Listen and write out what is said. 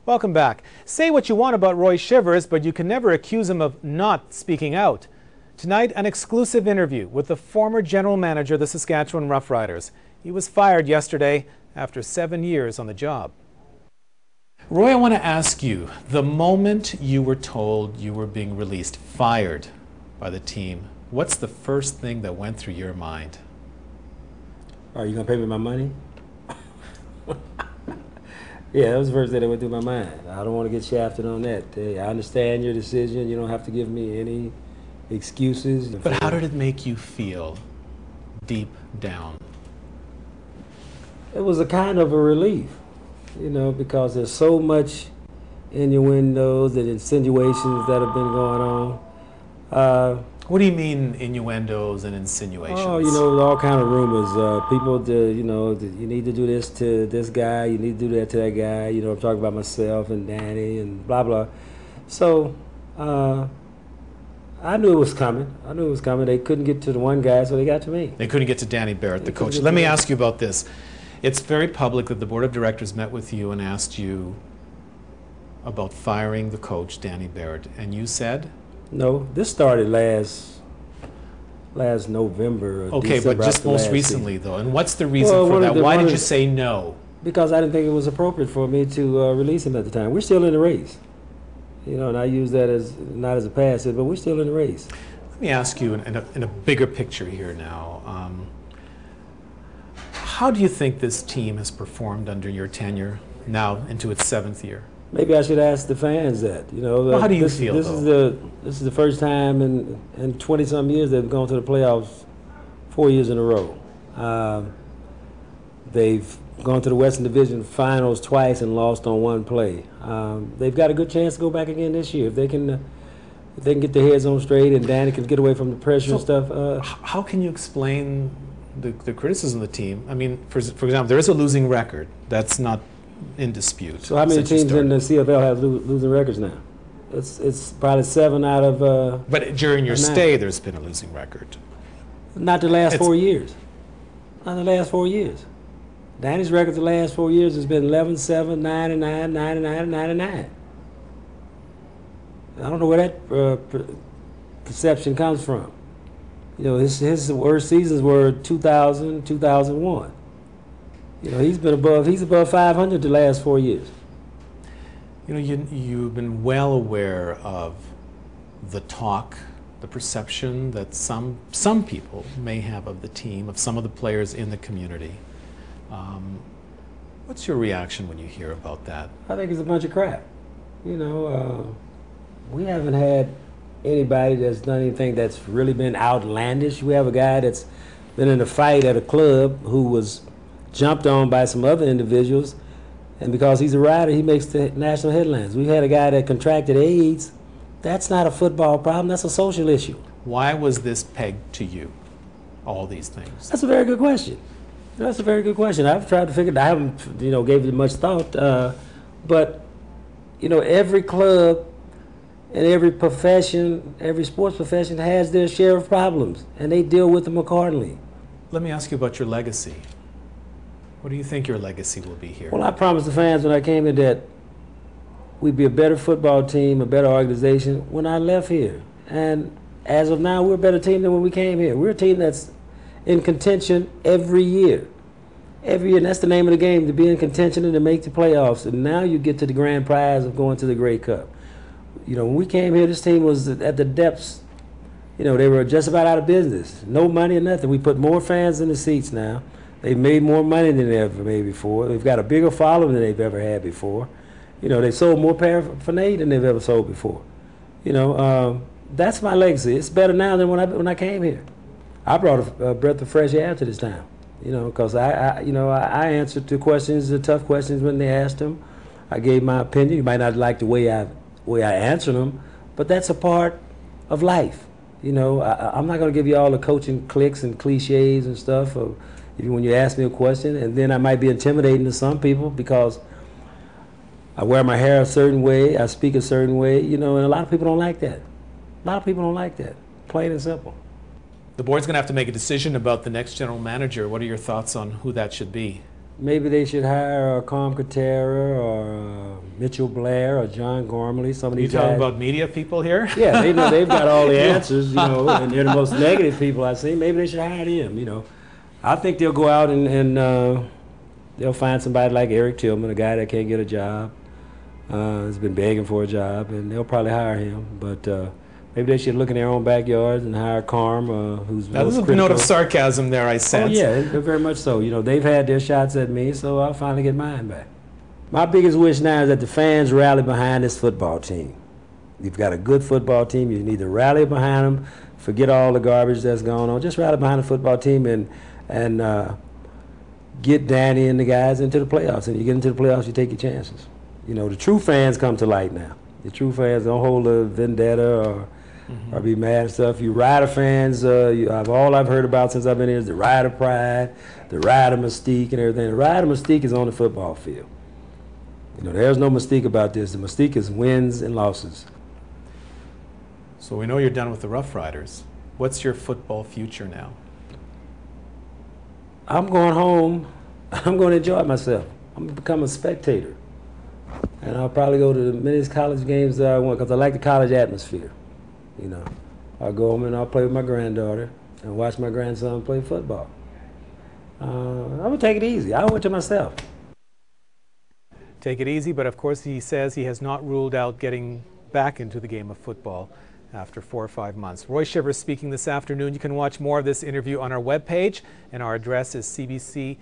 Welcome back. Say what you want about Roy Shivers, but you can never accuse him of not speaking out. Tonight, an exclusive interview with the former general manager of the Saskatchewan Roughriders. He was fired yesterday after 7 years on the job. Roy, I want to ask you, the moment you were told you were being released, fired by the team, what's the first thing that went through your mind? Are you going to pay me my money? Yeah, that was the first thing that went through my mind. I don't want to get shafted on that. I understand your decision. You don't have to give me any excuses. But how did it make you feel deep down? It was a kind of a relief, you know, because there's so much innuendos and insinuations that have been going on. What do you mean innuendos and insinuations? Oh, you know, all kind of rumors. People, you know, you need to do this to this guy, you need to do that to that guy. You know, I'm talking about myself and Danny and blah, blah. So I knew it was coming. I knew it was coming. They couldn't get to the one guy, so they got to me. They couldn't get to Danny Barrett, the coach. Let me ask you about this. It's very public that the board of directors met with you and asked you about firing the coach, Danny Barrett, and you said? No, this started last November. Or okay, December, but just most recently, though. And what's the reason for that? Why did you say no? Because I didn't think it was appropriate for me to release him at the time. We're still in the race. You know, and I use that as not as a passive, but we're still in the race. Let me ask you in a bigger picture here now. How do you think this team has performed under your tenure now into its 7th year? Maybe I should ask the fans that. You know, well, how do you feel? This is the first time in 20-some years they've gone to the playoffs 4 years in a row. They've gone to the Western Division Finals twice and lost on one play. They've got a good chance to go back again this year if they can get their heads on straight and Danny can get away from the pressure and stuff. How can you explain the criticism of the team? I mean, for example, there is a losing record. That's not in dispute. So how many teams in the CFL have losing records now? It's probably 7 out of. But during your stay, there's been a losing record. Not the last 4 years. Not the last 4 years. Danny's record the last 4 years has been 11-7, 9-9, 9-9, 9-9. I don't know where that perception comes from. You know, his worst seasons were 2000, 2001. You know, he's above 500 the last 4 years. You know, you've been well aware of the talk, the perception that some people may have of the team, of some of the players in the community. What's your reaction when you hear about that? I think it's a bunch of crap. You know, we haven't had anybody that's done anything that's really been outlandish. We have a guy that's been in a fight at a club who was jumped on by some other individuals, and because he's a rider, he makes the national headlines. We've had a guy that contracted AIDS. That's not a football problem, that's a social issue. Why was this pegged to you, all these things? That's a very good question. That's a very good question. I've tried to figure it out. I haven't, you know, gave it much thought, but, you know, every club and every profession, every sports profession has their share of problems, and they deal with them accordingly. Let me ask you about your legacy. What do you think your legacy will be here? Well, I promised the fans when I came in that we'd be a better football team, a better organization when I left here. And as of now, we're a better team than when we came here. We're a team that's in contention every year. Every year, and that's the name of the game, to be in contention and to make the playoffs. And now you get to the grand prize of going to the Grey Cup. You know, when we came here, this team was at the depths. You know, they were just about out of business. No money or nothing. We put more fans in the seats now. They've made more money than they ever made before. They've got a bigger following than they've ever had before. You know, they sold more paraphernalia than they've ever sold before. You know, that's my legacy. It's better now than when I came here. I brought a breath of fresh air to this town. You know, because I answered the questions, the tough questions when they asked them. I gave my opinion. You might not like the way I answered them, but that's a part of life. You know, I'm not going to give you all the coaching clicks and cliches and stuff when you ask me a question, and then I might be intimidating to some people because I wear my hair a certain way, I speak a certain way, you know, and a lot of people don't like that. A lot of people don't like that, plain and simple. The board's going to have to make a decision about the next general manager. What are your thoughts on who that should be? maybe they should hire Calm Katera or Mitchell Blair or John Gormley. Some of You these guys. talking about media people here? Yeah, they know they've got all the answers, you know, and they're the most negative people I've seen. Maybe they should hire them, you know. I think they'll go out and they'll find somebody like Eric Tillman, a guy that can't get a job, has been begging for a job, and they'll probably hire him. But maybe they should look in their own backyards and hire Carm, who's Now, there's a note of sarcasm there, I Oh sense. yeah, very much so. You know, they've had their shots at me, so I'll finally get mine back. My biggest wish now is that the fans rally behind this football team. You've got a good football team. You need to rally behind them. Forget all the garbage that's going on. Just rally behind the football team and get Danny and the guys into the playoffs. And you get into the playoffs, you take your chances. You know, the true fans come to light now. The true fans don't hold a vendetta or be mad and stuff. You Rider fans, all I've heard about since I've been here is the Rider pride, the Rider mystique and everything. The Rider mystique is on the football field. You know, there's no mystique about this. The mystique is wins and losses. So we know you're done with the Roughriders. What's your football future now? I'm going home. I'm going to enjoy myself. I'm going to become a spectator. And I'll probably go to the many college games that I want because I like the college atmosphere. You know, I'll go home and I'll play with my granddaughter and watch my grandson play football. I'm going to take it easy. I owe it to myself. Take it easy, but of course he says he has not ruled out getting back into the game of football after 4 or 5 months. Roy Shivers speaking this afternoon. You can watch more of this interview on our webpage, and our address is cbc.ca/sask.